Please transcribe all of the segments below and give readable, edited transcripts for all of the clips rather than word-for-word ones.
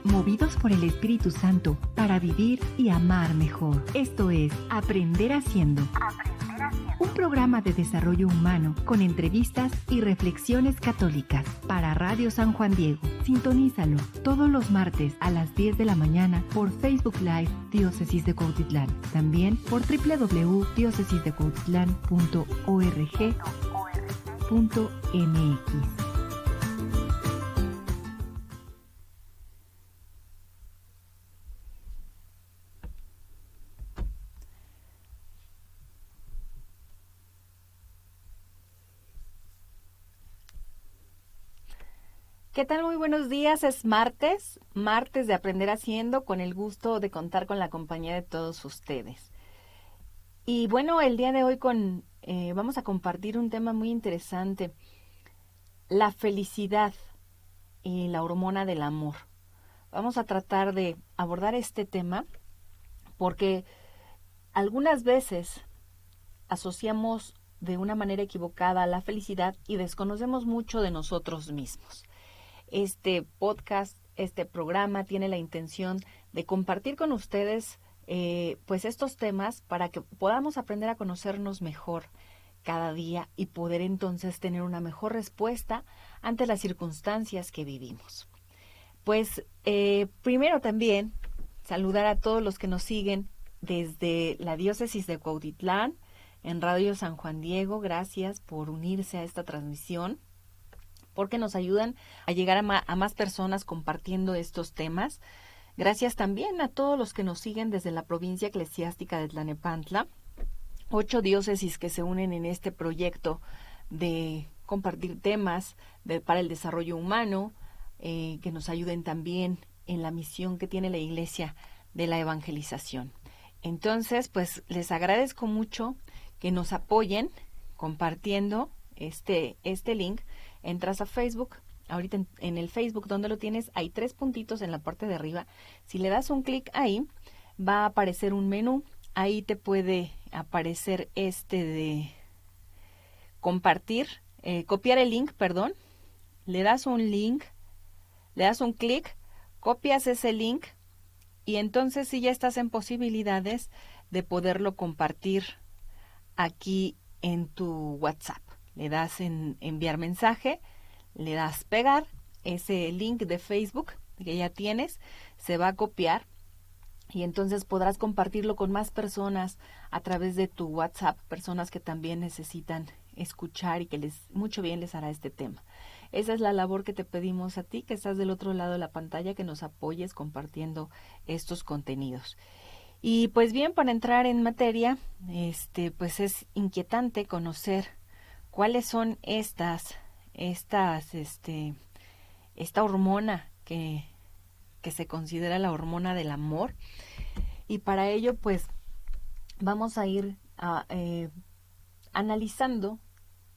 movidos por el Espíritu Santo para vivir y amar mejor. Esto es Aprender Haciendo. Un programa de desarrollo humano con entrevistas y reflexiones católicas para Radio San Juan Diego. Sintonízalo todos los martes a las 10 de la mañana por Facebook Live Diócesis de Cuautitlán. También por www.diocesisdecuautitlán.org.mx. ¿Qué tal? Muy buenos días. Es martes de Aprender Haciendo, con el gusto de contar con la compañía de todos ustedes. Y bueno, el día de hoy vamos a compartir un tema muy interesante, la felicidad y la hormona del amor. Vamos a tratar de abordar este tema porque algunas veces asociamos de una manera equivocada la felicidad y desconocemos mucho de nosotros mismos. Este podcast, este programa tiene la intención de compartir con ustedes pues estos temas para que podamos aprender a conocernos mejor cada día y poder entonces tener una mejor respuesta ante las circunstancias que vivimos. Pues primero también saludar a todos los que nos siguen desde la Diócesis de Cuautitlán en Radio San Juan Diego. Gracias por unirse a esta transmisión, porque nos ayudan a llegar a más personas compartiendo estos temas. Gracias también a todos los que nos siguen desde la provincia eclesiástica de Tlalnepantla, 8 diócesis que se unen en este proyecto de compartir temas para el desarrollo humano, que nos ayuden también en la misión que tiene la Iglesia de la evangelización. Entonces, pues les agradezco mucho que nos apoyen compartiendo este link. Entras a Facebook, ahorita en el Facebook donde lo tienes hay 3 puntitos en la parte de arriba. Si le das un clic ahí, va a aparecer un menú. Ahí te puede aparecer de compartir, copiar el link, Le das un clic, copias ese link y entonces sí ya estás en posibilidades de poderlo compartir aquí en tu WhatsApp. Le das en enviar mensaje, le das pegar, ese link de Facebook que ya tienes se va a copiar y entonces podrás compartirlo con más personas a través de tu WhatsApp, personas que también necesitan escuchar y que mucho bien les hará este tema. Esa es la labor que te pedimos a ti, que estás del otro lado de la pantalla, que nos apoyes compartiendo estos contenidos. Y pues bien, para entrar en materia, pues es inquietante conocer cuáles son esta hormona que se considera la hormona del amor. Y para ello, pues, vamos a ir analizando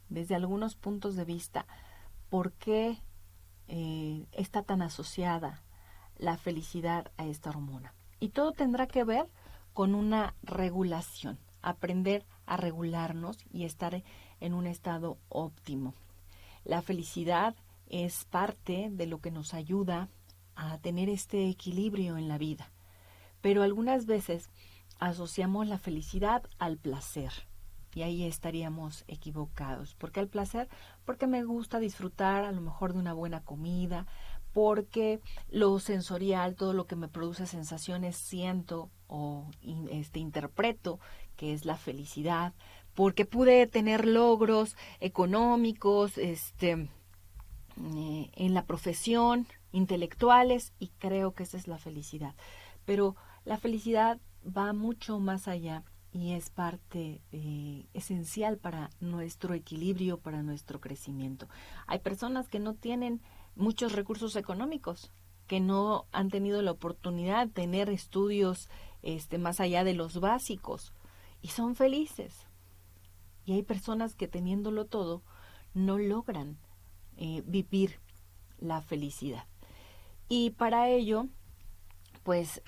desde algunos puntos de vista por qué está tan asociada la felicidad a esta hormona. Y todo tendrá que ver con una regulación, aprender a regularnos y estar en un estado óptimo. La felicidad es parte de lo que nos ayuda a tener este equilibrio en la vida, pero algunas veces asociamos la felicidad al placer y ahí estaríamos equivocados. ¿Por qué al placer? Porque me gusta disfrutar a lo mejor de una buena comida, porque lo sensorial, todo lo que me produce sensaciones, siento o interpreto que es la felicidad, porque pude tener logros económicos, en la profesión, intelectuales, y creo que esa es la felicidad. Pero la felicidad va mucho más allá y es parte esencial para nuestro equilibrio, para nuestro crecimiento. Hay personas que no tienen muchos recursos económicos, que no han tenido la oportunidad de tener estudios más allá de los básicos y son felices. Y hay personas que teniéndolo todo no logran vivir la felicidad. Y para ello, pues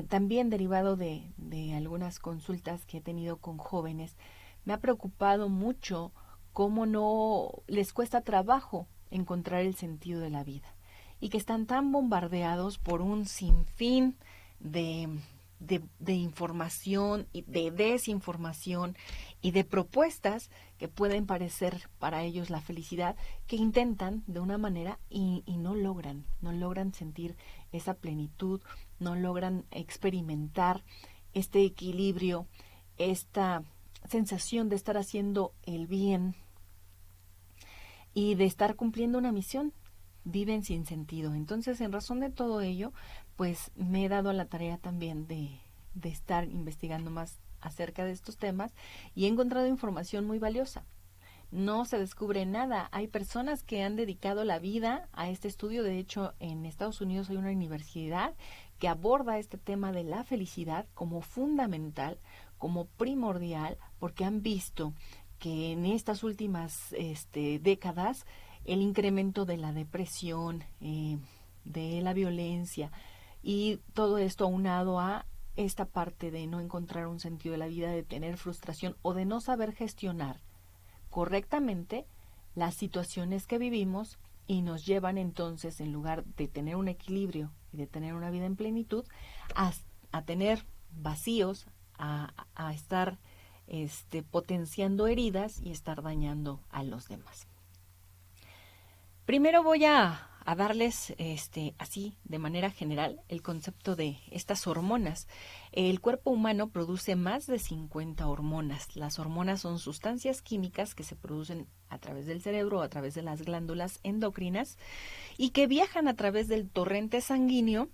también derivado de algunas consultas que he tenido con jóvenes, me ha preocupado mucho cómo no les cuesta trabajo encontrar el sentido de la vida. y que están tan bombardeados por un sinfín de información y de desinformación y de propuestas que pueden parecer para ellos la felicidad, que intentan de una manera y no logran sentir esa plenitud, no logran experimentar este equilibrio, esta sensación de estar haciendo el bien y de estar cumpliendo una misión. Viven sin sentido. Entonces, en razón de todo ello, pues me he dado a la tarea también de estar investigando más acerca de estos temas y he encontrado información muy valiosa. No se descubre nada. Hay personas que han dedicado la vida a este estudio. De hecho, en Estados Unidos hay una universidad que aborda este tema de la felicidad como fundamental, como primordial, porque han visto que en estas últimas décadas el incremento de la depresión, de la violencia y todo esto aunado a esta parte de no encontrar un sentido de la vida, de tener frustración o de no saber gestionar correctamente las situaciones que vivimos y nos llevan entonces, en lugar de tener un equilibrio y de tener una vida en plenitud, a tener vacíos, a estar potenciando heridas y estar dañando a los demás. Primero voy a darles así de manera general el concepto de estas hormonas. El cuerpo humano produce más de 50 hormonas. Las hormonas son sustancias químicas que se producen a través del cerebro o a través de las glándulas endocrinas y que viajan a través del torrente sanguíneo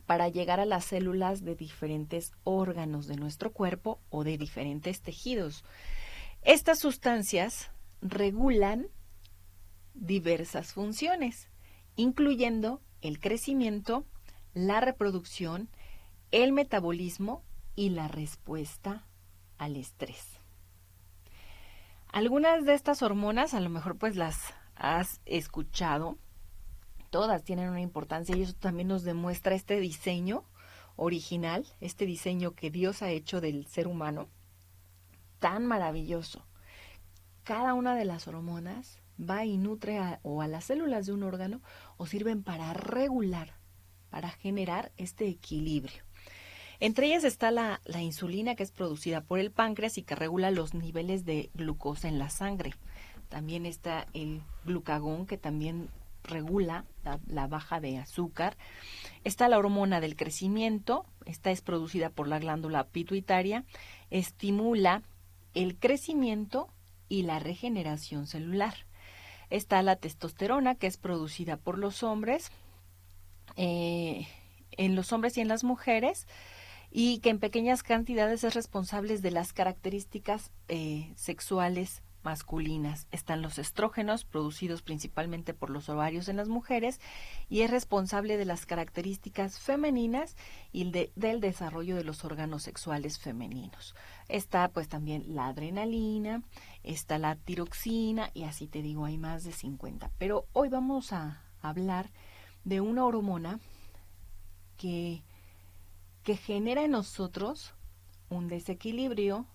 para llegar a las células de diferentes órganos de nuestro cuerpo o de diferentes tejidos. Estas sustancias regulan diversas funciones, incluyendo el crecimiento, la reproducción, el metabolismo y la respuesta al estrés. Algunas de estas hormonas a lo mejor pues las has escuchado, todas tienen una importancia y eso también nos demuestra este diseño original, este diseño que Dios ha hecho del ser humano, tan maravilloso. Cada una de las hormonas va y nutre a las células de un órgano o sirven para regular, para generar este equilibrio. Entre ellas está la insulina, que es producida por el páncreas y que regula los niveles de glucosa en la sangre. También está el glucagón, que también regula la baja de azúcar. Está la hormona del crecimiento, esta es producida por la glándula pituitaria, estimula el crecimiento y la regeneración celular. Está la testosterona, que es producida por los hombres, en los hombres y en las mujeres, y que en pequeñas cantidades es responsable de las características sexuales masculinas. Están los estrógenos, producidos principalmente por los ovarios en las mujeres, y es responsable de las características femeninas y del desarrollo de los órganos sexuales femeninos. Está pues también la adrenalina, está la tiroxina, y así te digo, hay más de 50. Pero hoy vamos a hablar de una hormona que genera en nosotros un desequilibrio,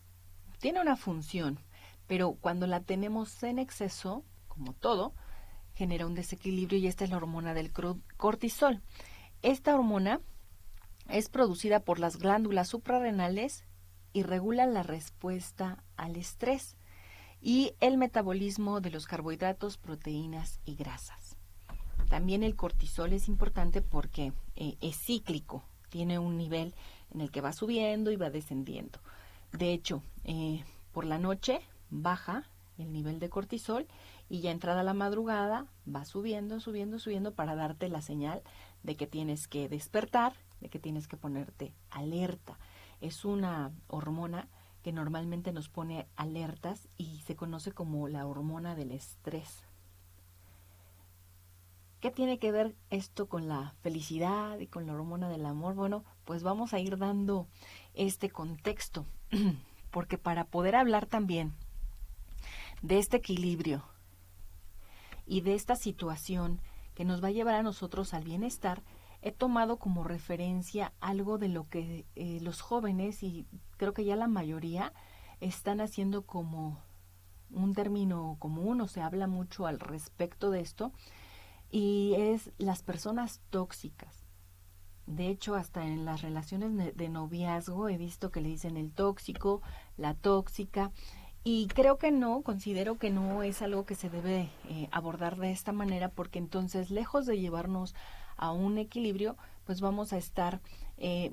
tiene una función, pero cuando la tenemos en exceso, como todo, genera un desequilibrio, y esta es la hormona del cortisol. Esta hormona es producida por las glándulas suprarrenales y regula la respuesta al estrés y el metabolismo de los carbohidratos, proteínas y grasas. También el cortisol es importante porque es cíclico, tiene un nivel en el que va subiendo y va descendiendo. De hecho, por la noche baja el nivel de cortisol y ya entrada la madrugada va subiendo para darte la señal de que tienes que despertar, de que tienes que ponerte alerta. Es una hormona que normalmente nos pone alertas y se conoce como la hormona del estrés. ¿Qué tiene que ver esto con la felicidad y con la hormona del amor? Bueno, pues vamos a ir dando este contexto, porque para poder hablar también de este equilibrio y de esta situación que nos va a llevar a nosotros al bienestar, he tomado como referencia algo de lo que los jóvenes, y creo que ya la mayoría, están haciendo como un término común, o se habla mucho al respecto de esto, y es las personas tóxicas. De hecho, hasta en las relaciones de noviazgo he visto que le dicen el tóxico, la tóxica, y creo que no, considero que no es algo que se debe abordar de esta manera, porque entonces, lejos de llevarnos a un equilibrio, pues vamos a estar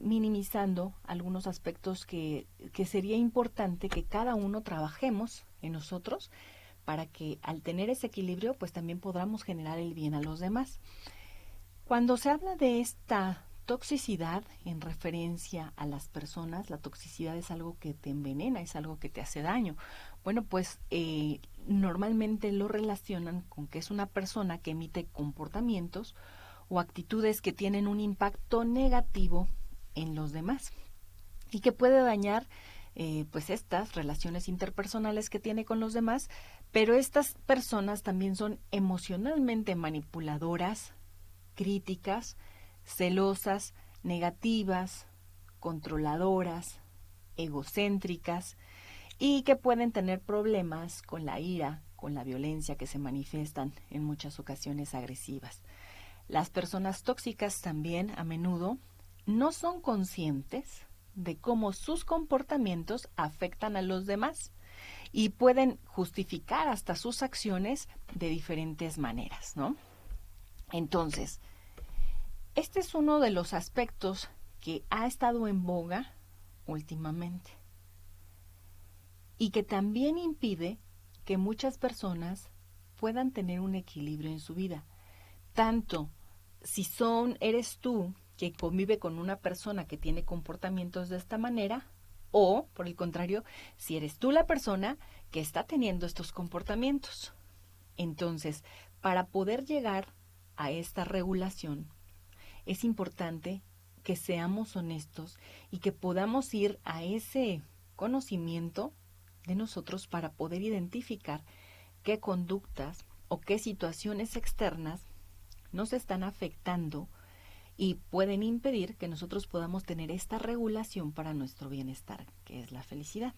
minimizando algunos aspectos que sería importante que cada uno trabajemos en nosotros para que al tener ese equilibrio, pues también podamos generar el bien a los demás. Cuando se habla de esta toxicidad en referencia a las personas, la toxicidad es algo que te envenena, es algo que te hace daño. Bueno, pues normalmente lo relacionan con que es una persona que emite comportamientos o actitudes que tienen un impacto negativo en los demás y que puede dañar pues estas relaciones interpersonales que tiene con los demás, pero estas personas también son emocionalmente manipuladoras, críticas, celosas, negativas, controladoras, egocéntricas y que pueden tener problemas con la ira, con la violencia, que se manifiestan en muchas ocasiones agresivas. Las personas tóxicas también a menudo no son conscientes de cómo sus comportamientos afectan a los demás y pueden justificar hasta sus acciones de diferentes maneras, ¿no? Entonces, este es uno de los aspectos que ha estado en boga últimamente y que también impide que muchas personas puedan tener un equilibrio en su vida. Tanto si eres tú que convive con una persona que tiene comportamientos de esta manera, o, por el contrario, si eres tú la persona que está teniendo estos comportamientos. Entonces, para poder llegar a esta regulación, es importante que seamos honestos y que podamos ir a ese conocimiento de nosotros para poder identificar qué conductas o qué situaciones externas nos están afectando y pueden impedir que nosotros podamos tener esta regulación para nuestro bienestar, que es la felicidad.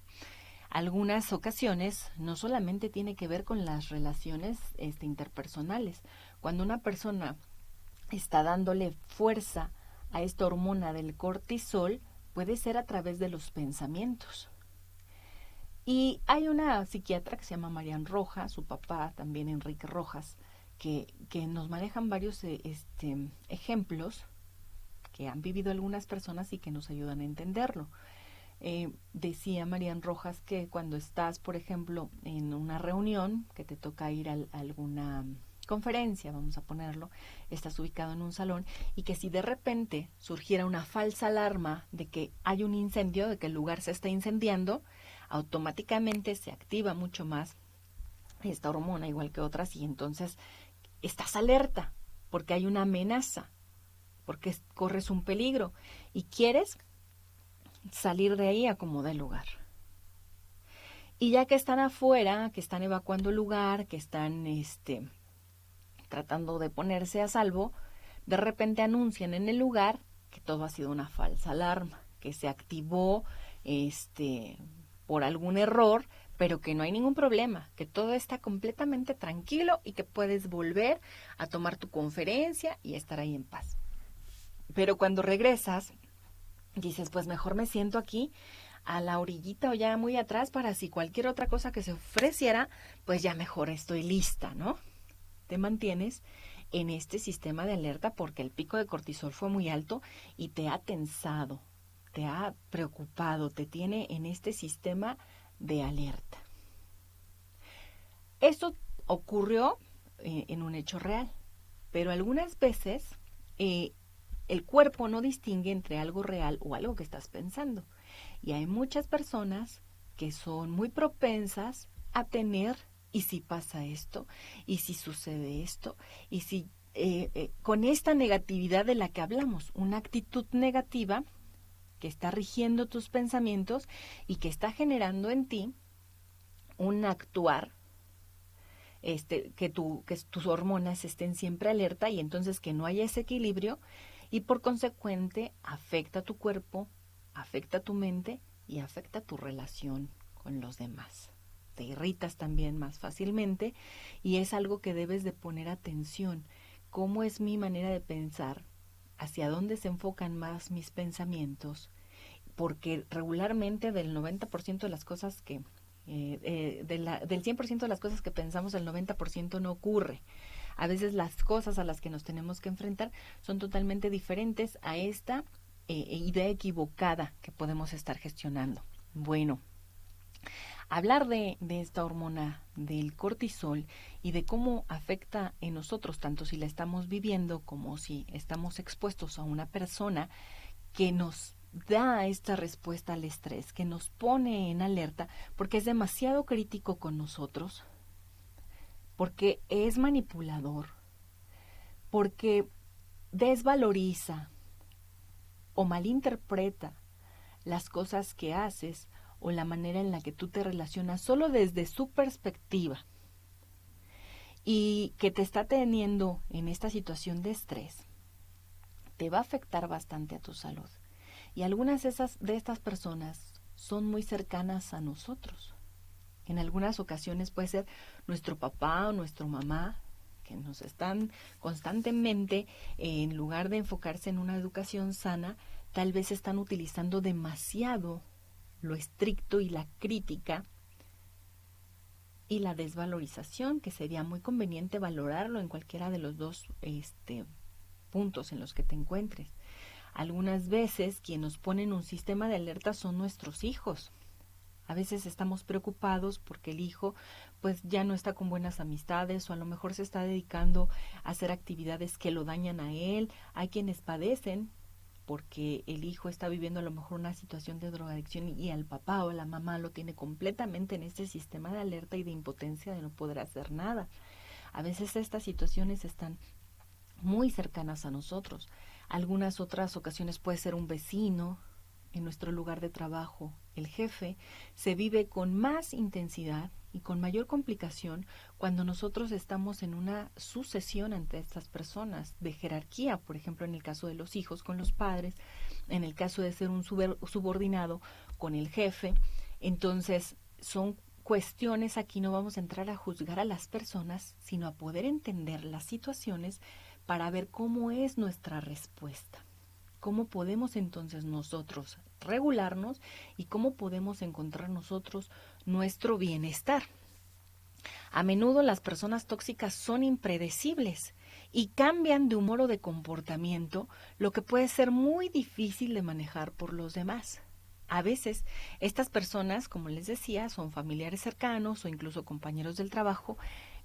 Algunas ocasiones no solamente tiene que ver con las relaciones interpersonales. Cuando una persona está dándole fuerza a esta hormona del cortisol, puede ser a través de los pensamientos. Y hay una psiquiatra que se llama Marian Rojas, su papá también Enrique Rojas, que nos manejan varios ejemplos que han vivido algunas personas y que nos ayudan a entenderlo. Decía Marian Rojas que cuando estás, por ejemplo, en una reunión, que te toca ir a alguna conferencia, vamos a ponerlo, estás ubicado en un salón y que si de repente surgiera una falsa alarma de que hay un incendio, de que el lugar se está incendiando, automáticamente se activa mucho más esta hormona, igual que otras, y entonces estás alerta porque hay una amenaza, porque corres un peligro y quieres salir de ahí a como dé lugar. Y ya que están afuera, que están evacuando el lugar, que están tratando de ponerse a salvo, de repente anuncian en el lugar que todo ha sido una falsa alarma, que se activó por algún error, pero que no hay ningún problema, que todo está completamente tranquilo y que puedes volver a tomar tu conferencia y estar ahí en paz. Pero cuando regresas, dices, pues mejor me siento aquí a la orillita o ya muy atrás para si cualquier otra cosa que se ofreciera, pues ya mejor estoy lista, ¿no? Te mantienes en este sistema de alerta porque el pico de cortisol fue muy alto y te ha tensado, te ha preocupado, te tiene en este sistema de alerta. Esto ocurrió en un hecho real, pero algunas veces el cuerpo no distingue entre algo real o algo que estás pensando. Y hay muchas personas que son muy propensas a tener, y si pasa esto, y si sucede esto, y si con esta negatividad de la que hablamos, una actitud negativa que está rigiendo tus pensamientos y que está generando en ti un actuar, que tus hormonas estén siempre alerta y entonces que no haya ese equilibrio y por consecuente afecta a tu cuerpo, afecta a tu mente y afecta a tu relación con los demás. Te irritas también más fácilmente y es algo que debes de poner atención. cómo es mi manera de pensar, hacia dónde se enfocan más mis pensamientos, porque regularmente del 90% de las cosas que, del 100% de las cosas que pensamos, el 90% no ocurre. A veces las cosas a las que nos tenemos que enfrentar son totalmente diferentes a esta idea equivocada que podemos estar gestionando. Bueno, hablar de esta hormona del cortisol y de cómo afecta en nosotros, tanto si la estamos viviendo como si estamos expuestos a una persona que nos da esta respuesta al estrés, que nos pone en alerta, porque es demasiado crítico con nosotros, porque es manipulador, porque desvaloriza o malinterpreta las cosas que haces o la manera en la que tú te relacionas solo desde su perspectiva, y que te está teniendo en esta situación de estrés, te va a afectar bastante a tu salud. Y algunas de estas personas son muy cercanas a nosotros. En algunas ocasiones puede ser nuestro papá o nuestra mamá, que nos están constantemente, en lugar de enfocarse en una educación sana, tal vez están utilizando demasiado lo estricto y la crítica y la desvalorización, que sería muy conveniente valorarlo en cualquiera de los dos puntos en los que te encuentres. Algunas veces quien nos pone en un sistema de alerta son nuestros hijos. A veces estamos preocupados porque el hijo pues ya no está con buenas amistades, o a lo mejor se está dedicando a hacer actividades que lo dañan a él. Hay quienes padecen porque el hijo está viviendo a lo mejor una situación de drogadicción y al papá o la mamá lo tiene completamente en este sistema de alerta y de impotencia de no poder hacer nada. A veces estas situaciones están muy cercanas a nosotros. Algunas otras ocasiones puede ser un vecino, en nuestro lugar de trabajo, el jefe. Se vive con más intensidad y con mayor complicación cuando nosotros estamos en una sucesión ante estas personas de jerarquía, por ejemplo, en el caso de los hijos con los padres, en el caso de ser un subordinado con el jefe. Entonces, son cuestiones, aquí no vamos a entrar a juzgar a las personas, sino a poder entender las situaciones para ver cómo es nuestra respuesta. ¿Cómo podemos entonces nosotros regularnos y cómo podemos encontrar nosotros nuestro bienestar? A menudo las personas tóxicas son impredecibles y cambian de humor o de comportamiento, lo que puede ser muy difícil de manejar por los demás. A veces estas personas, como les decía, son familiares cercanos o incluso compañeros del trabajo,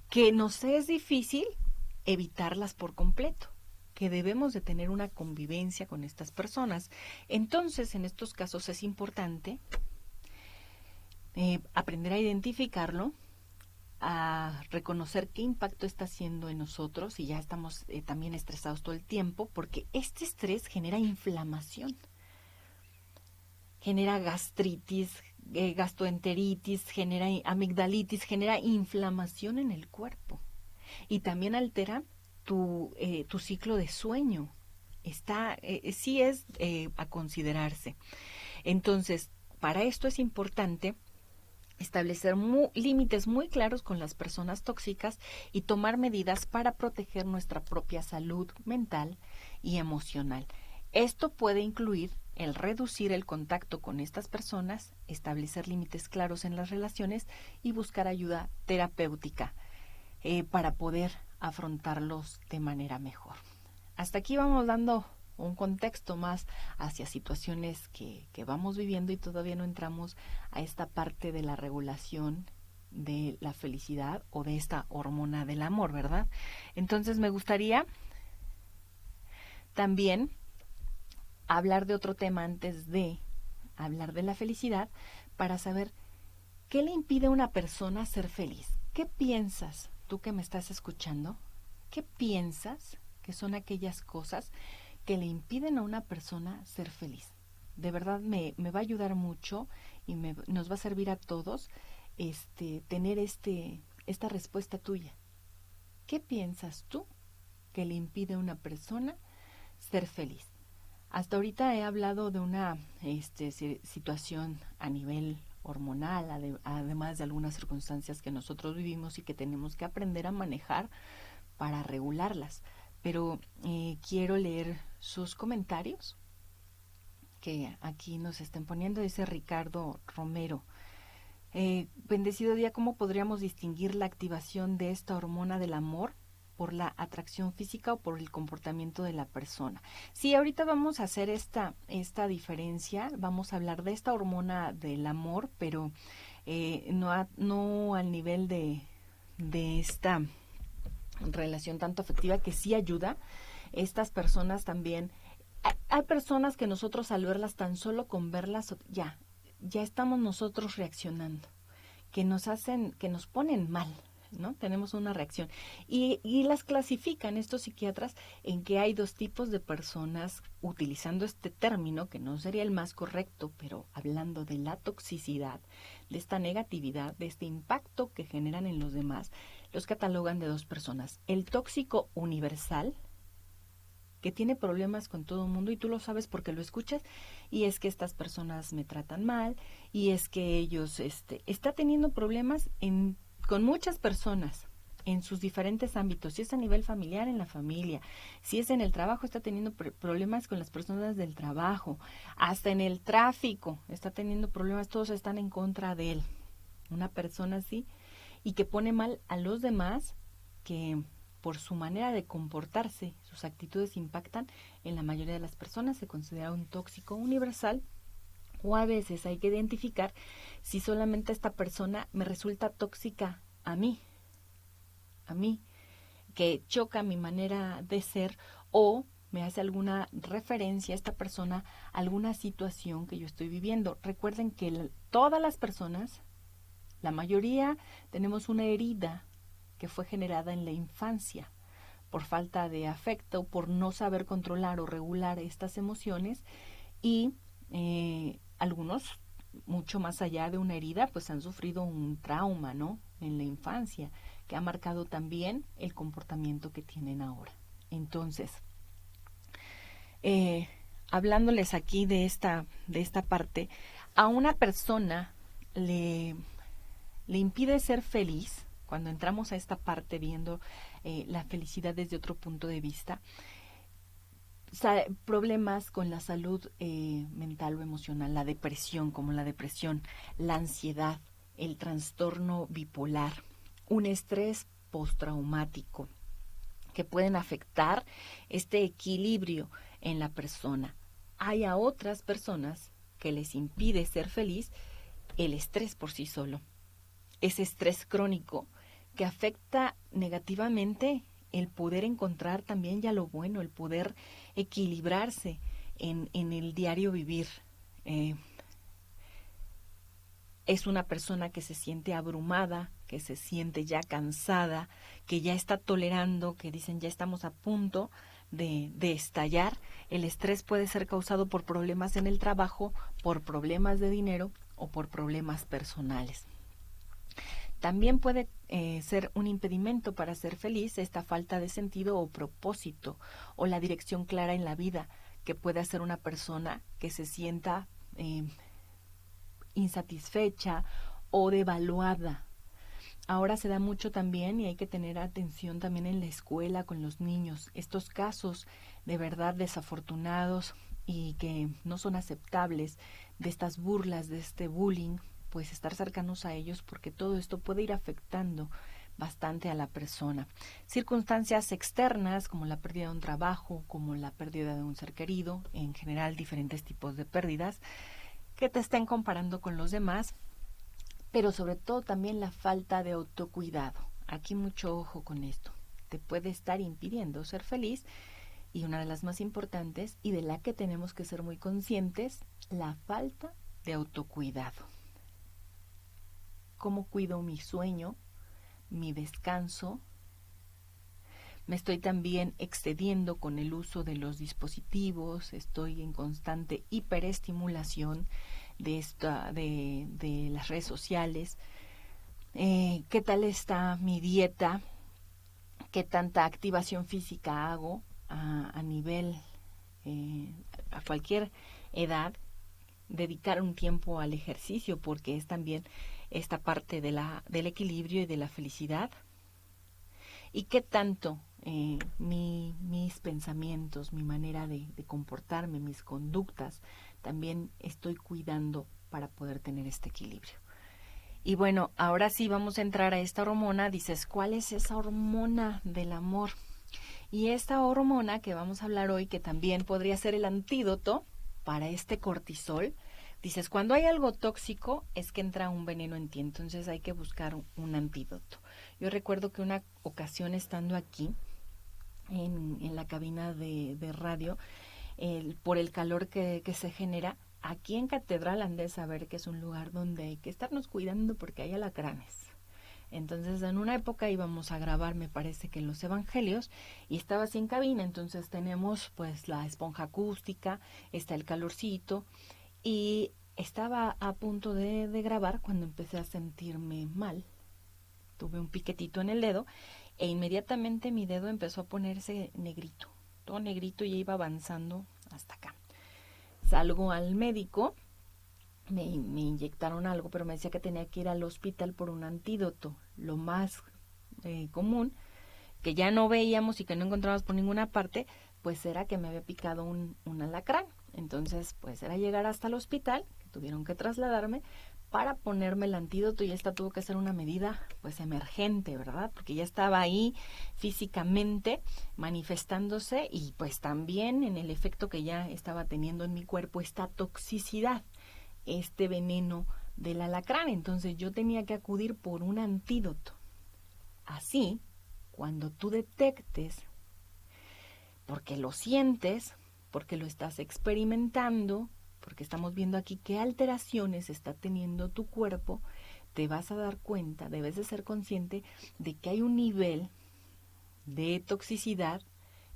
que nos es difícil evitarlas por completo, que debemos de tener una convivencia con estas personas. Entonces, en estos casos es importante aprender a identificarlo, a reconocer qué impacto está haciendo en nosotros, si ya estamos también estresados todo el tiempo, porque este estrés genera inflamación, genera gastritis, gastroenteritis, genera amigdalitis, genera inflamación en el cuerpo y también altera tu ciclo de sueño. Sí es a considerarse. Entonces, para esto es importante establecer límites muy claros con las personas tóxicas y tomar medidas para proteger nuestra propia salud mental y emocional. Esto puede incluir el reducir el contacto con estas personas, establecer límites claros en las relaciones y buscar ayuda terapéutica para poder afrontarlos de manera mejor. Hasta aquí vamos dando un contexto más hacia situaciones que vamos viviendo y todavía no entramos a esta parte de la regulación de la felicidad o de esta hormona del amor, ¿verdad? Entonces me gustaría también hablar de otro tema antes de hablar de la felicidad, para saber qué le impide a una persona ser feliz. ¿Qué piensas, tú que me estás escuchando? ¿Qué piensas que son aquellas cosas que le impiden a una persona ser feliz? De verdad me va a ayudar mucho y nos va a servir a todos tener esta respuesta tuya. ¿Qué piensas tú que le impide a una persona ser feliz? Hasta ahorita he hablado de una situación a nivel hormonal, además de algunas circunstancias que nosotros vivimos y que tenemos que aprender a manejar para regularlas. pero quiero leer sus comentarios que aquí nos estén poniendo. Dice Ricardo Romero: bendecido día, ¿cómo podríamos distinguir la activación de esta hormona del amor por la atracción física o por el comportamiento de la persona? Sí, ahorita vamos a hacer esta diferencia, vamos a hablar de esta hormona del amor, pero no al nivel de esta relación tanto afectiva, que sí ayuda. Estas personas también, hay personas que nosotros al verlas, tan solo con verlas, ya estamos nosotros reaccionando, que nos ponen mal, ¿no? Tenemos una reacción. Y las clasifican estos psiquiatras en que hay dos tipos de personas, utilizando este término, que no sería el más correcto, pero hablando de la toxicidad, de esta negatividad, de este impacto que generan en los demás, los catalogan de dos personas: el tóxico universal, que tiene problemas con todo el mundo, y tú lo sabes porque lo escuchas, y es que estas personas me tratan mal, y es que ellos está teniendo problemas con muchas personas en sus diferentes ámbitos. Si es a nivel familiar, en la familia; si es en el trabajo, está teniendo problemas con las personas del trabajo; hasta en el tráfico está teniendo problemas, todos están en contra de él. Una persona así, y que pone mal a los demás, que por su manera de comportarse, sus actitudes impactan en la mayoría de las personas, se considera un tóxico universal. O a veces hay que identificar si solamente esta persona me resulta tóxica a mí, que choca mi manera de ser, o me hace alguna referencia a esta persona, alguna situación que yo estoy viviendo. Recuerden que todas las personas, la mayoría, tenemos una herida que fue generada en la infancia por falta de afecto, por no saber controlar o regular estas emociones, y algunos, mucho más allá de una herida, pues han sufrido un trauma, ¿no?, en la infancia, que ha marcado también el comportamiento que tienen ahora. Entonces, hablándoles aquí de esta parte, a una persona le impide ser feliz. Cuando entramos a esta parte viendo la felicidad desde otro punto de vista, problemas con la salud mental o emocional, la depresión, como la depresión, la ansiedad, el trastorno bipolar, un estrés postraumático, que pueden afectar este equilibrio en la persona. Hay a otras personas que les impide ser feliz el estrés por sí solo, ese estrés crónico que afecta negativamente el poder encontrar también ya lo bueno, el poder equilibrarse en el diario vivir. Es una persona que se siente abrumada, que se siente ya cansada, que ya está tolerando, que dicen ya estamos a punto de estallar. El estrés puede ser causado por problemas en el trabajo, por problemas de dinero o por problemas personales. También puede ser un impedimento para ser feliz esta falta de sentido o propósito, o la dirección clara en la vida, que puede hacer una persona que se sienta insatisfecha o devaluada. Ahora se da mucho también, y hay que tener atención también en la escuela con los niños, estos casos de verdad desafortunados y que no son aceptables, de estas burlas, de este bullying, pues estar cercanos a ellos, porque todo esto puede ir afectando bastante a la persona. Circunstancias externas como la pérdida de un trabajo, como la pérdida de un ser querido, en general diferentes tipos de pérdidas que te estén comparando con los demás, pero sobre todo también la falta de autocuidado. Aquí mucho ojo con esto, te puede estar impidiendo ser feliz. Y una de las más importantes, y de la que tenemos que ser muy conscientes, la falta de autocuidado. ¿Cómo cuido mi sueño, mi descanso? Me estoy también excediendo con el uso de los dispositivos, estoy en constante hiperestimulación de las redes sociales. ¿Qué tal está mi dieta? ¿Qué tanta activación física hago a nivel, a cualquier edad? Dedicar un tiempo al ejercicio, porque es también esta parte del equilibrio y de la felicidad. ¿Y qué tanto mis pensamientos, mi manera de comportarme, mis conductas, también estoy cuidando para poder tener este equilibrio. Y bueno, ahora sí vamos a entrar a esta hormona. Dices, ¿cuál es esa hormona del amor? Y esta hormona que vamos a hablar hoy, que también podría ser el antídoto para este cortisol, dices, cuando hay algo tóxico es que entra un veneno en ti, entonces hay que buscar un antídoto. Yo recuerdo que una ocasión estando aquí, en la cabina de radio, por el calor que se genera, aquí en Catedral han de saber que es un lugar donde hay que estarnos cuidando porque hay alacranes. Entonces en una época íbamos a grabar, me parece que los evangelios, y estaba así en cabina, entonces tenemos pues la esponja acústica, está el calorcito, y estaba a punto de grabar cuando empecé a sentirme mal. Tuve un piquetito en el dedo e inmediatamente mi dedo empezó a ponerse negrito, todo negrito, y iba avanzando hasta acá. Salgo al médico, me inyectaron algo, pero me decía que tenía que ir al hospital por un antídoto, lo más común, que ya no veíamos y que no encontrábamos por ninguna parte, pues era que me había picado un alacrán. Entonces, pues era llegar hasta el hospital, que tuvieron que trasladarme para ponerme el antídoto, y esta tuvo que ser una medida pues emergente, ¿verdad? Porque ya estaba ahí físicamente manifestándose, y pues también en el efecto que ya estaba teniendo en mi cuerpo esta toxicidad, este veneno del alacrán. Entonces yo tenía que acudir por un antídoto. Así, cuando tú detectes, porque lo sientes, porque lo estás experimentando, porque estamos viendo aquí qué alteraciones está teniendo tu cuerpo, te vas a dar cuenta, debes de ser consciente de que hay un nivel de toxicidad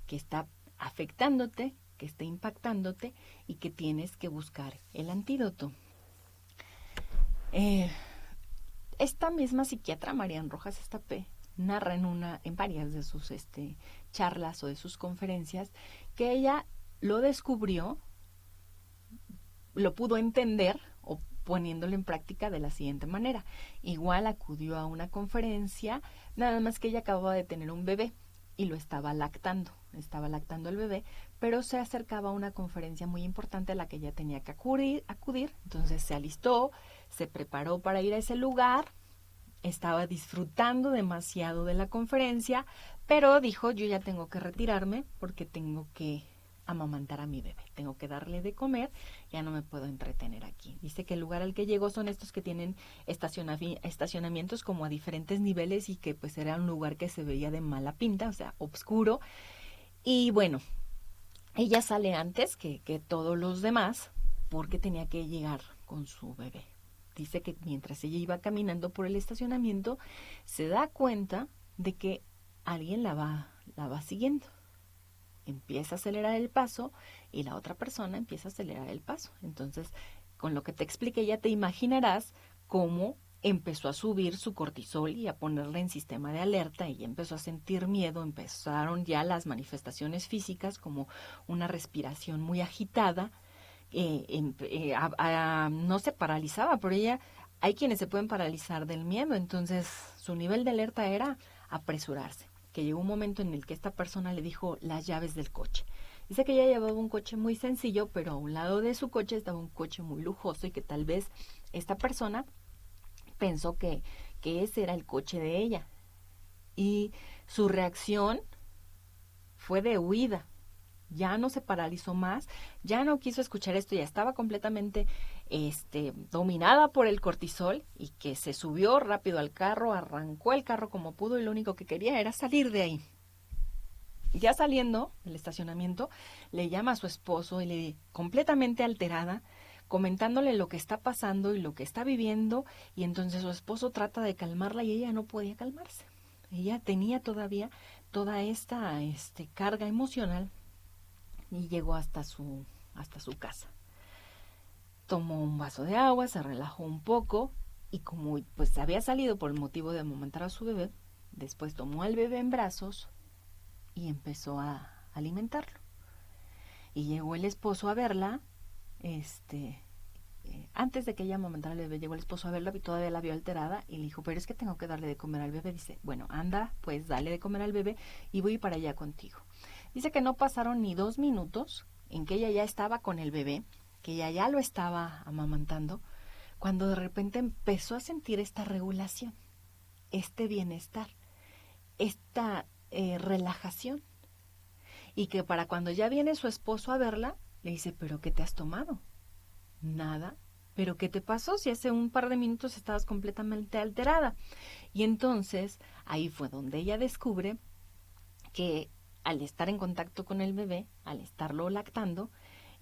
que está afectándote, que está impactándote, y que tienes que buscar el antídoto. Esta misma psiquiatra, Marian Rojas Estapé, narra en varias de sus charlas o de sus conferencias que ella lo descubrió, lo pudo entender, o poniéndolo en práctica de la siguiente manera. Igual acudió a una conferencia, nada más que ella acababa de tener un bebé y lo estaba lactando el bebé, pero se acercaba a una conferencia muy importante a la que ella tenía que acudir. Entonces se alistó, se preparó para ir a ese lugar, estaba disfrutando demasiado de la conferencia, pero dijo, yo ya tengo que retirarme porque tengo que amamantar a mi bebé, tengo que darle de comer, ya no me puedo entretener aquí. Dice que el lugar al que llegó son estos que tienen estacionamientos como a diferentes niveles, y que pues era un lugar que se veía de mala pinta, o sea, oscuro. Y bueno, ella sale antes que todos los demás porque tenía que llegar con su bebé. Dice que mientras ella iba caminando por el estacionamiento, se da cuenta de que alguien la va siguiendo. Empieza a acelerar el paso y la otra persona empieza a acelerar el paso. Entonces, con lo que te expliqué, ya te imaginarás cómo empezó a subir su cortisol y a ponerla en sistema de alerta, y empezó a sentir miedo. Empezaron ya las manifestaciones físicas como una respiración muy agitada. No se paralizaba, pero hay quienes se pueden paralizar del miedo. Entonces su nivel de alerta era apresurarse, que llegó un momento en el que esta persona le dijo las llaves del coche. Dice que ella llevaba un coche muy sencillo, pero a un lado de su coche estaba un coche muy lujoso, y que tal vez esta persona pensó que ese era el coche de ella, y su reacción fue de huida. Ya no se paralizó más, ya no quiso escuchar esto, ya estaba completamente dominada por el cortisol, y que se subió rápido al carro, arrancó el carro como pudo, y lo único que quería era salir de ahí. Ya saliendo del estacionamiento, le llama a su esposo, y completamente alterada, comentándole lo que está pasando y lo que está viviendo, y entonces su esposo trata de calmarla y ella no podía calmarse. Ella tenía todavía toda esta carga emocional, y llegó hasta su casa. Tomó un vaso de agua, se relajó un poco, y como pues había salido por el motivo de amamantar a su bebé, después tomó al bebé en brazos y empezó a alimentarlo. Y llegó el esposo a verla, antes de que ella amamantara al bebé, llegó el esposo a verla y todavía la vio alterada y le dijo, pero es que tengo que darle de comer al bebé. Dice, bueno, anda, pues dale de comer al bebé y voy para allá contigo. Dice que no pasaron ni 2 minutos en que ella ya estaba con el bebé, que ella ya lo estaba amamantando, cuando de repente empezó a sentir esta regulación, este bienestar, esta relajación. Y que para cuando ya viene su esposo a verla, le dice, ¿pero qué te has tomado? Nada. ¿Pero qué te pasó si hace un par de minutos estabas completamente alterada? Y entonces ahí fue donde ella descubre que al estar en contacto con el bebé, al estarlo lactando,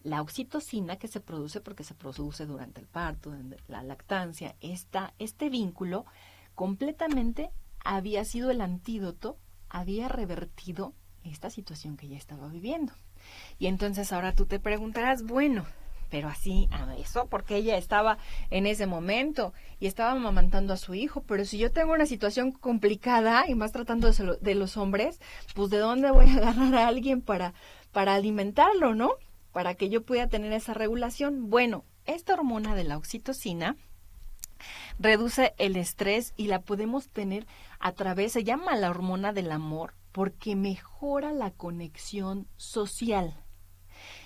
la oxitocina que se produce, porque se produce durante el parto, la lactancia, este vínculo completamente había sido el antídoto, había revertido esta situación que ella estaba viviendo. Y entonces ahora tú te preguntarás, bueno, pero así, eso porque ella estaba en ese momento y estaba amamantando a su hijo, pero si yo tengo una situación complicada y más tratando de los hombres, pues ¿de dónde voy a agarrar a alguien para alimentarlo, no? Para que yo pueda tener esa regulación. Bueno, esta hormona de la oxitocina reduce el estrés y la podemos tener a través, se llama la hormona del amor, porque mejora la conexión social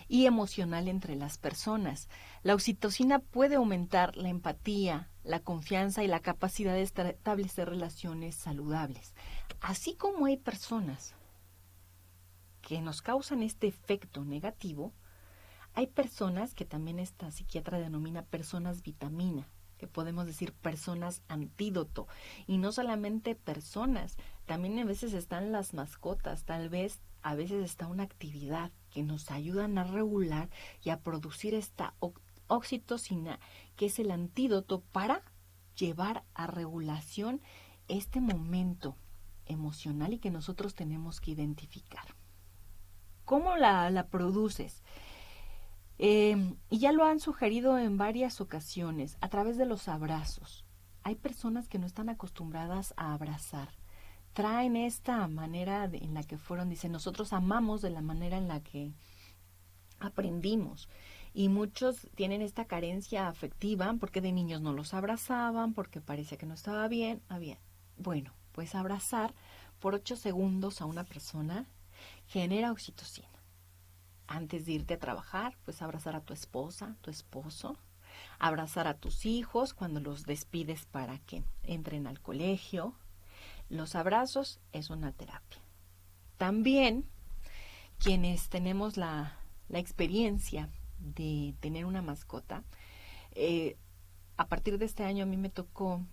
y emocional entre las personas. La oxitocina puede aumentar la empatía, la confianza y la capacidad de establecer relaciones saludables. Así como hay personas que nos causan este efecto negativo, hay personas que también esta psiquiatra denomina personas vitamina, que podemos decir personas antídoto, y no solamente personas, también a veces están las mascotas, tal vez a veces está una actividad que nos ayudan a regular y a producir esta oxitocina, que es el antídoto para llevar a regulación este momento emocional y que nosotros tenemos que identificar. ¿Cómo la produces? Y ya lo han sugerido en varias ocasiones, a través de los abrazos. Hay personas que no están acostumbradas a abrazar. Traen esta manera en la que fueron, dicen, nosotros amamos de la manera en la que aprendimos. Y muchos tienen esta carencia afectiva porque de niños no los abrazaban, porque parecía que no estaba bien. Bueno, pues abrazar por 8 segundos a una persona genera oxitocina. Antes de irte a trabajar, pues abrazar a tu esposa, tu esposo, abrazar a tus hijos cuando los despides para que entren al colegio. Los abrazos es una terapia. También quienes tenemos la experiencia de tener una mascota, a partir de este año a mí me tocó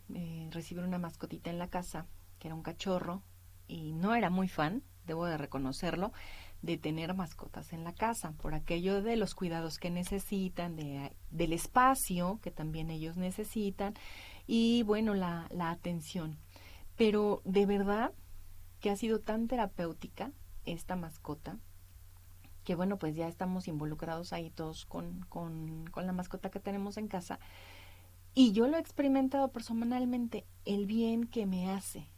recibir una mascotita en la casa, que era un cachorro, y no era muy fan, debo de reconocerlo, de tener mascotas en la casa, por aquello de los cuidados que necesitan, del espacio que también ellos necesitan, y bueno, la atención. Pero de verdad que ha sido tan terapéutica esta mascota, que bueno, pues ya estamos involucrados ahí todos con la mascota que tenemos en casa, y yo lo he experimentado personalmente, el bien que me hace.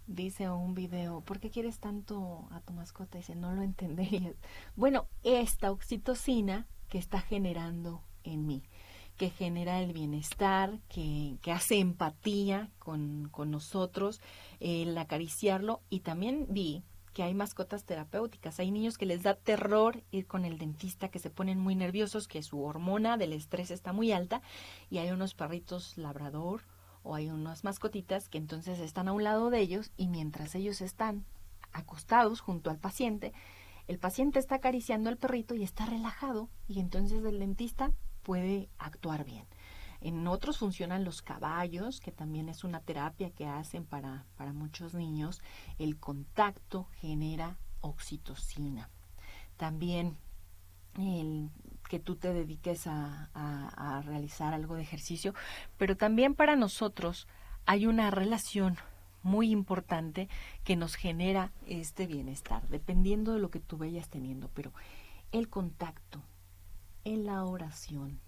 Dice un video, ¿por qué quieres tanto a tu mascota? Dice, no lo entenderías. Bueno, esta oxitocina que está generando en mí, que genera el bienestar, que hace empatía con nosotros, el acariciarlo. Y también vi que hay mascotas terapéuticas. Hay niños que les da terror ir con el dentista, que se ponen muy nerviosos, que su hormona del estrés está muy alta, y hay unos perritos labrador o hay unas mascotitas que entonces están a un lado de ellos, y mientras ellos están acostados junto al paciente, el paciente está acariciando al perrito y está relajado, y entonces el dentista puede actuar bien. En otros funcionan los caballos, que también es una terapia que hacen para muchos niños. El contacto genera oxitocina. También el que tú te dediques a realizar algo de ejercicio, pero también para nosotros hay una relación muy importante que nos genera este bienestar, dependiendo de lo que tú vayas teniendo, pero el contacto en la oración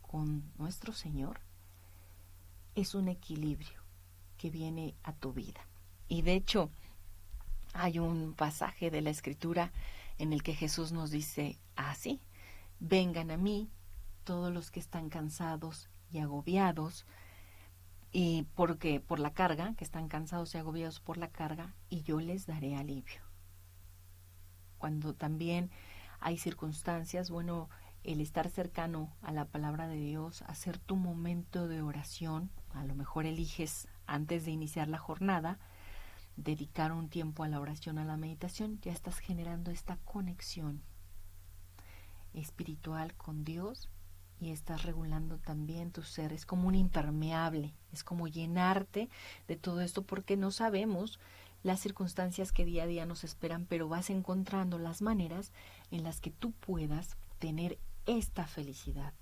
con nuestro Señor es un equilibrio que viene a tu vida. Y de hecho, hay un pasaje de la Escritura en el que Jesús nos dice así: vengan a mí todos los que están cansados y agobiados, y porque por la carga, que están cansados y agobiados por la carga, y yo les daré alivio. Cuando también hay circunstancias, bueno, el estar cercano a la palabra de Dios, hacer tu momento de oración, a lo mejor eliges antes de iniciar la jornada, dedicar un tiempo a la oración, a la meditación, ya estás generando esta conexión espiritual con Dios y estás regulando también tu ser. Es como un impermeable, es como llenarte de todo esto, porque no sabemos las circunstancias que día a día nos esperan, pero vas encontrando las maneras en las que tú puedas tener esta felicidad,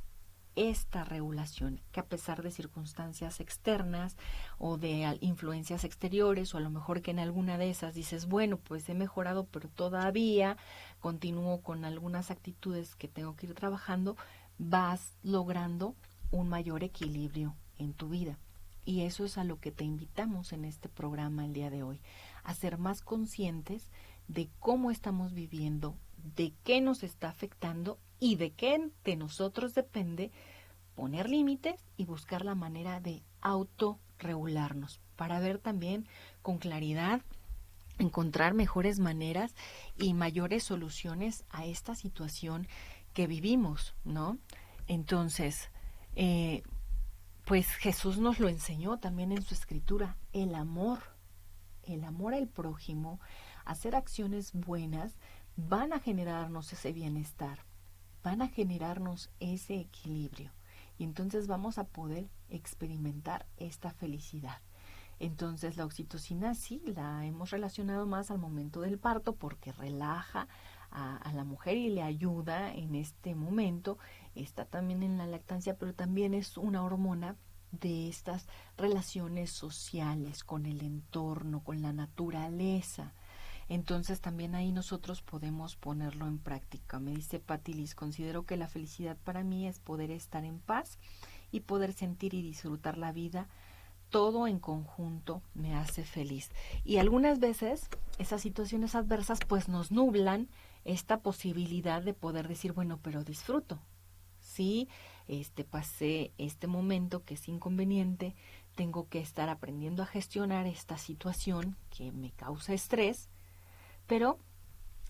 esta regulación, que a pesar de circunstancias externas o de influencias exteriores, o a lo mejor que en alguna de esas dices, bueno, pues he mejorado, pero todavía continúo con algunas actitudes que tengo que ir trabajando, vas logrando un mayor equilibrio en tu vida. Y eso es a lo que te invitamos en este programa el día de hoy, a ser más conscientes de cómo estamos viviendo, de qué nos está afectando y de qué de nosotros depende poner límites y buscar la manera de autorregularnos para ver también con claridad, encontrar mejores maneras y mayores soluciones a esta situación que vivimos, ¿no? Entonces, pues Jesús nos lo enseñó también en su escritura, el amor al prójimo, hacer acciones buenas, van a generarnos ese bienestar, van a generarnos ese equilibrio y entonces vamos a poder experimentar esta felicidad. Entonces la oxitocina sí la hemos relacionado más al momento del parto porque relaja a la mujer y le ayuda en este momento. Está también en la lactancia, pero también es una hormona de estas relaciones sociales con el entorno, con la naturaleza. Entonces también ahí nosotros podemos ponerlo en práctica. Me dice Patti Liz, considero que la felicidad para mí es poder estar en paz y poder sentir y disfrutar la vida. Todo en conjunto me hace feliz. Y algunas veces esas situaciones adversas pues nos nublan esta posibilidad de poder decir, bueno, pero disfruto. Sí, pasé este momento que es inconveniente, tengo que estar aprendiendo a gestionar esta situación que me causa estrés, pero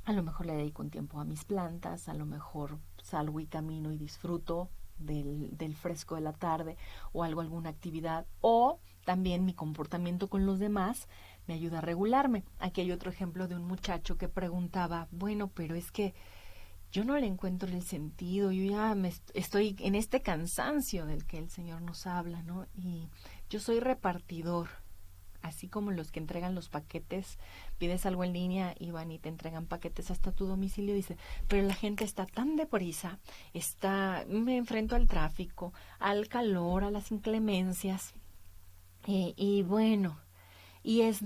a lo mejor le dedico un tiempo a mis plantas, a lo mejor salgo y camino y disfruto del fresco de la tarde o alguna actividad, o también mi comportamiento con los demás me ayuda a regularme. Aquí hay otro ejemplo de un muchacho que preguntaba, bueno, pero es que yo no le encuentro el sentido, yo ya estoy en este cansancio del que el Señor nos habla, ¿no? Y yo soy repartidor, así como los que entregan los paquetes, pides algo en línea y van y te entregan paquetes hasta tu domicilio, dice, pero la gente está tan deprisa, me enfrento al tráfico, al calor, a las inclemencias, y bueno, y es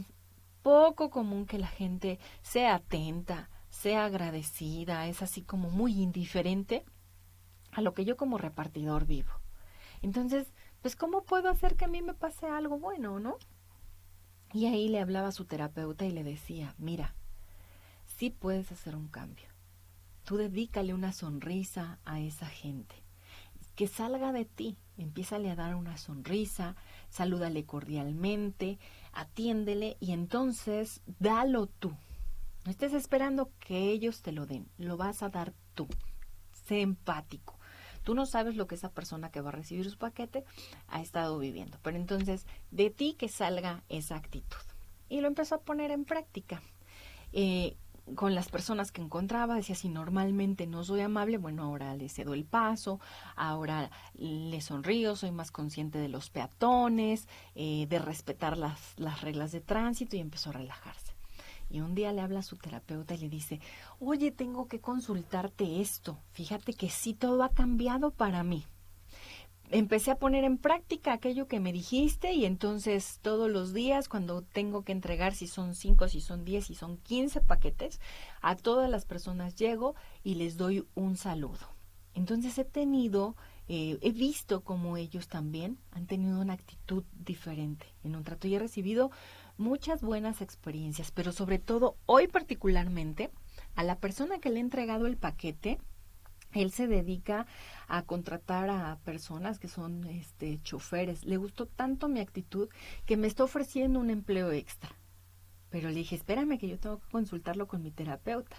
poco común que la gente sea atenta, sea agradecida, es así como muy indiferente a lo que yo como repartidor vivo. Entonces, pues, ¿cómo puedo hacer que a mí me pase algo bueno, no? Y ahí le hablaba a su terapeuta y le decía, mira, sí puedes hacer un cambio. Tú dedícale una sonrisa a esa gente. Que salga de ti, empiézale a dar una sonrisa, salúdale cordialmente, atiéndele y entonces dalo tú. No estés esperando que ellos te lo den, lo vas a dar tú. Sé empático. Tú no sabes lo que esa persona que va a recibir su paquete ha estado viviendo, pero entonces de ti que salga esa actitud. Y lo empezó a poner en práctica. Con las personas que encontraba, decía, si normalmente no soy amable, bueno, ahora le cedo el paso, ahora le sonrío, soy más consciente de los peatones, de respetar las reglas de tránsito, y empezó a relajarse. Y un día le habla a su terapeuta y le dice, oye, tengo que consultarte esto, fíjate que sí, todo ha cambiado para mí. Empecé a poner en práctica aquello que me dijiste y entonces todos los días cuando tengo que entregar, si son 5, si son 10, si son 15 paquetes, a todas las personas llego y les doy un saludo. Entonces he visto cómo ellos también han tenido una actitud diferente en un trato y he recibido muchas buenas experiencias, pero sobre todo hoy particularmente a la persona que le he entregado el paquete, Él se dedica a contratar a personas que son choferes. Le gustó tanto mi actitud que me está ofreciendo un empleo extra. Pero le dije, espérame que yo tengo que consultarlo con mi terapeuta.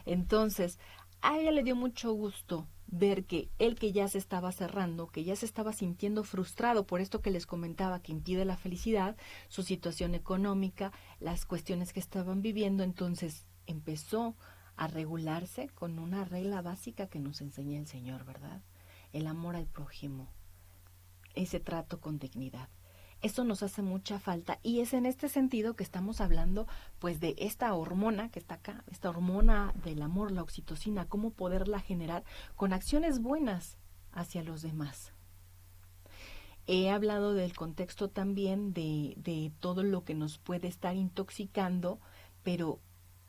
Entonces, a ella le dio mucho gusto ver que él, que ya se estaba cerrando, que ya se estaba sintiendo frustrado por esto que les comentaba que impide la felicidad, su situación económica, las cuestiones que estaban viviendo, entonces empezó a regularse con una regla básica que nos enseña el Señor, ¿verdad? El amor al prójimo, ese trato con dignidad. Eso nos hace mucha falta y es en este sentido que estamos hablando pues de esta hormona que está acá, esta hormona del amor, la oxitocina, cómo poderla generar con acciones buenas hacia los demás. He hablado del contexto también de todo lo que nos puede estar intoxicando, pero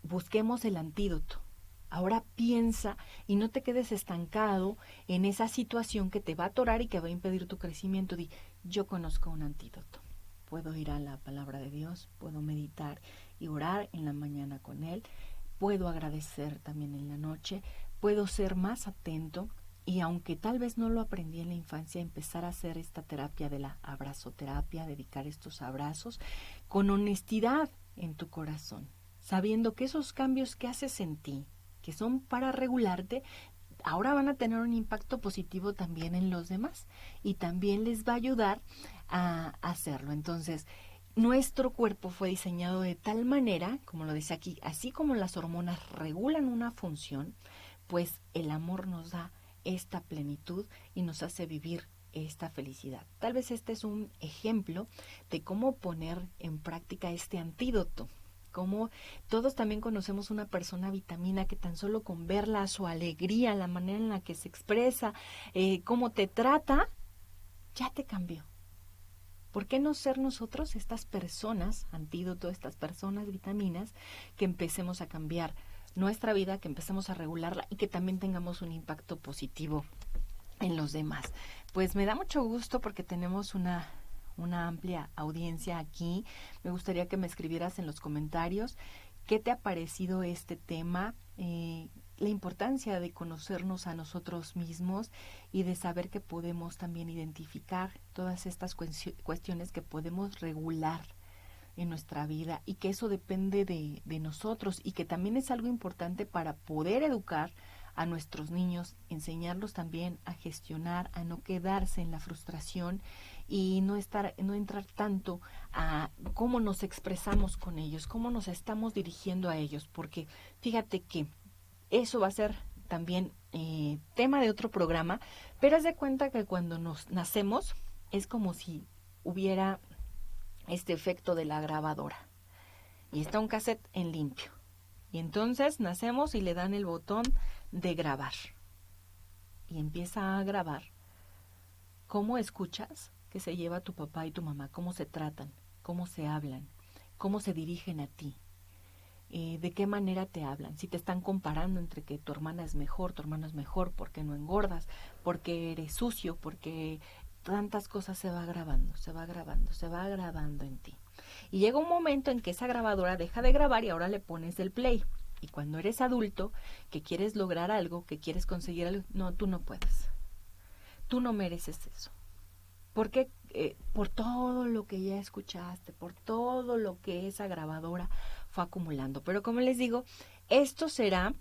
busquemos el antídoto. Ahora piensa y no te quedes estancado en esa situación que te va a atorar y que va a impedir tu crecimiento. Di, yo conozco un antídoto. Puedo ir a la palabra de Dios, puedo meditar y orar en la mañana con Él, puedo agradecer también en la noche, puedo ser más atento y aunque tal vez no lo aprendí en la infancia, empezar a hacer esta terapia de la abrazoterapia, dedicar estos abrazos con honestidad en tu corazón, sabiendo que esos cambios que haces en ti, que son para regularte, ahora van a tener un impacto positivo también en los demás y también les va a ayudar a hacerlo. Entonces, nuestro cuerpo fue diseñado de tal manera, como lo dice aquí, así como las hormonas regulan una función, pues el amor nos da esta plenitud y nos hace vivir esta felicidad. Tal vez este es un ejemplo de cómo poner en práctica este antídoto. Como todos también conocemos una persona vitamina que tan solo con verla, su alegría, la manera en la que se expresa, cómo te trata, ya te cambió. ¿Por qué no ser nosotros estas personas, antídoto, estas personas vitaminas, que empecemos a cambiar nuestra vida, que empecemos a regularla y que también tengamos un impacto positivo en los demás? Pues me da mucho gusto porque tenemos una amplia audiencia aquí. Me gustaría que me escribieras en los comentarios qué te ha parecido este tema, la importancia de conocernos a nosotros mismos y de saber que podemos también identificar todas estas cuestiones que podemos regular en nuestra vida y que eso depende de nosotros y que también es algo importante para poder educar a nuestros niños, enseñarlos también a gestionar, a no quedarse en la frustración y no entrar tanto a cómo nos expresamos con ellos, cómo nos estamos dirigiendo a ellos, porque fíjate que eso va a ser también tema de otro programa, pero haz de cuenta que cuando nos nacemos es como si hubiera este efecto de la grabadora y está un cassette en limpio y entonces nacemos y le dan el botón de grabar y empieza a grabar cómo escuchas que se lleva tu papá y tu mamá, cómo se tratan, cómo se hablan, cómo se dirigen a ti, de qué manera te hablan, si te están comparando entre que tu hermana es mejor, tu hermano es mejor, porque no engordas, porque eres sucio, porque tantas cosas se va grabando, se va grabando en ti. Y llega un momento en que esa grabadora deja de grabar y ahora le pones el play. Y cuando eres adulto, que quieres lograr algo, que quieres conseguir algo, no, tú no puedes. Tú no mereces eso. Porque por todo lo que ya escuchaste, por todo lo que esa grabadora fue acumulando. Pero como les digo, esto será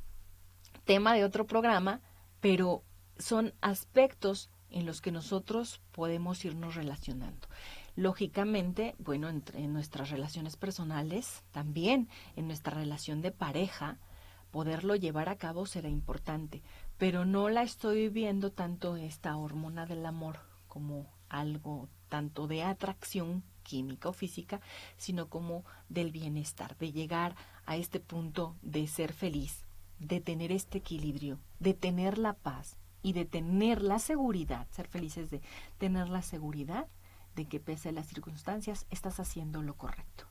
tema de otro programa, pero son aspectos en los que nosotros podemos irnos relacionando. Lógicamente, bueno, en nuestras relaciones personales, también en nuestra relación de pareja, poderlo llevar a cabo será importante, pero no la estoy viendo tanto esta hormona del amor como algo tanto de atracción química o física, sino como del bienestar, de llegar a este punto de ser feliz, de tener este equilibrio, de tener la paz y de tener la seguridad, ser felices de tener la seguridad de que pese a las circunstancias estás haciendo lo correcto.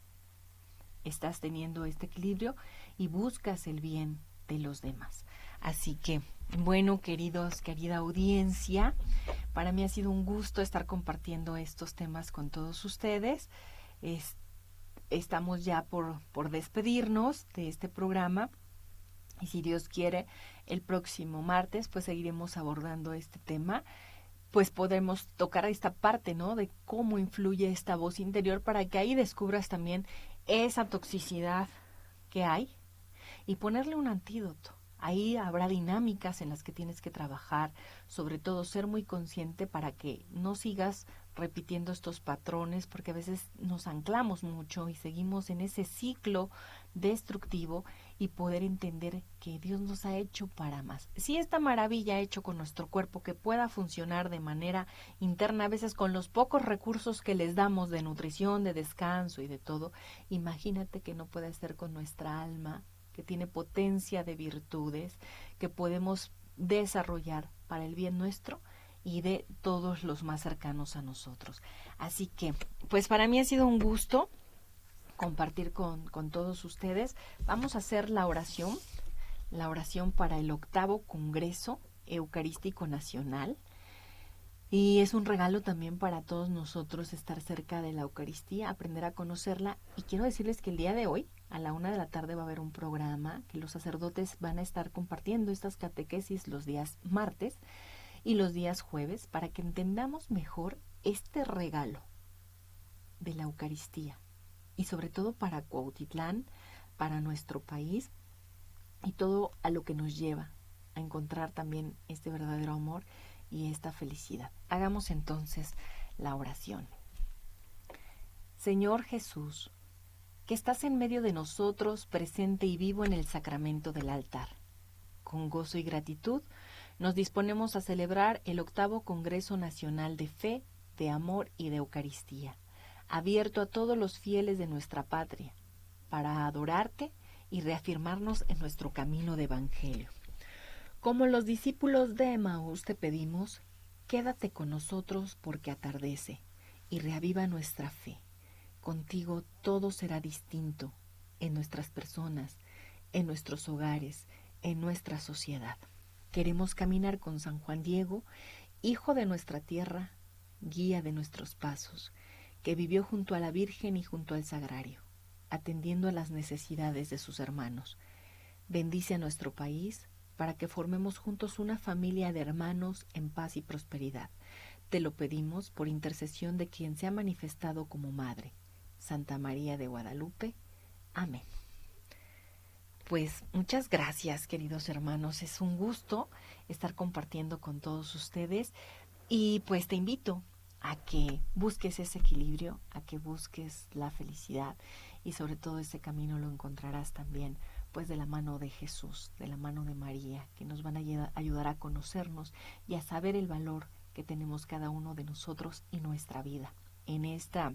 Estás teniendo este equilibrio y buscas el bien de los demás. Así que, bueno, querida audiencia, para mí ha sido un gusto estar compartiendo estos temas con todos ustedes. Estamos ya por despedirnos de este programa Y si Dios quiere, el próximo martes pues seguiremos abordando este tema, pues podemos tocar esta parte, ¿no? De cómo influye esta voz interior para que ahí descubras también esa toxicidad que hay y ponerle un antídoto. Ahí habrá dinámicas en las que tienes que trabajar, sobre todo ser muy consciente para que no sigas repitiendo estos patrones, porque a veces nos anclamos mucho y seguimos en ese ciclo destructivo, y poder entender que Dios nos ha hecho para más. Si esta maravilla ha hecho con nuestro cuerpo que pueda funcionar de manera interna, a veces con los pocos recursos que les damos de nutrición, de descanso y de todo, imagínate que no puede ser con nuestra alma, que tiene potencia de virtudes que podemos desarrollar para el bien nuestro y de todos los más cercanos a nosotros. Así que, pues para mí ha sido un gusto compartir con todos ustedes. Vamos a hacer la oración para el 8º Congreso Eucarístico Nacional. Y es un regalo también para todos nosotros estar cerca de la Eucaristía, aprender a conocerla. Y quiero decirles que el día de hoy, a la 1:00 p.m, va a haber un programa que los sacerdotes van a estar compartiendo estas catequesis los días martes y los días jueves, para que entendamos mejor este regalo de la Eucaristía, y sobre todo para Cuautitlán, para nuestro país, y todo a lo que nos lleva a encontrar también este verdadero amor y esta felicidad. Hagamos entonces la oración. Señor Jesús, que estás en medio de nosotros, presente y vivo en el sacramento del altar. Con gozo y gratitud nos disponemos a celebrar el 8º Congreso Nacional de Fe, de Amor y de Eucaristía, abierto a todos los fieles de nuestra patria, para adorarte y reafirmarnos en nuestro camino de evangelio. Como los discípulos de Emaús te pedimos, quédate con nosotros porque atardece y reaviva nuestra fe. Contigo todo será distinto en nuestras personas, en nuestros hogares, en nuestra sociedad. Queremos caminar con San Juan Diego, hijo de nuestra tierra, guía de nuestros pasos, que vivió junto a la Virgen y junto al Sagrario, atendiendo a las necesidades de sus hermanos. Bendice a nuestro país para que formemos juntos una familia de hermanos en paz y prosperidad. Te lo pedimos por intercesión de quien se ha manifestado como Madre, Santa María de Guadalupe. Amén. Pues muchas gracias, queridos hermanos. Es un gusto estar compartiendo con todos ustedes, y pues te invito a que busques ese equilibrio, a que busques la felicidad, y sobre todo ese camino lo encontrarás también pues de la mano de Jesús, de la mano de María, que nos van a ayudar a conocernos y a saber el valor que tenemos cada uno de nosotros y nuestra vida en esta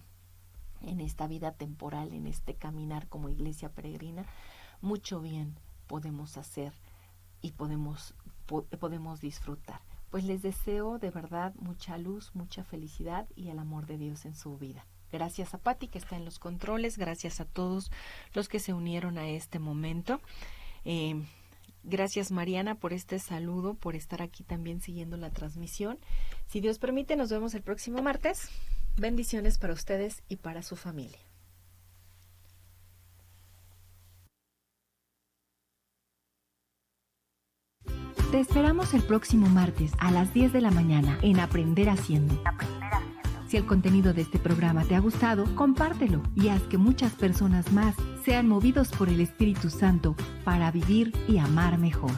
vida temporal, en este caminar como iglesia peregrina. Mucho bien podemos hacer y podemos disfrutar. Pues les deseo de verdad mucha luz, mucha felicidad y el amor de Dios en su vida. Gracias a Pati, que está en los controles. Gracias a todos los que se unieron a este momento. Gracias, Mariana, por este saludo, por estar aquí también siguiendo la transmisión. Si Dios permite, nos vemos el próximo martes. Bendiciones para ustedes y para su familia. Te esperamos el próximo martes a las 10 de la mañana en Aprender Haciendo. Si el contenido de este programa te ha gustado, compártelo y haz que muchas personas más sean movidos por el Espíritu Santo para vivir y amar mejor.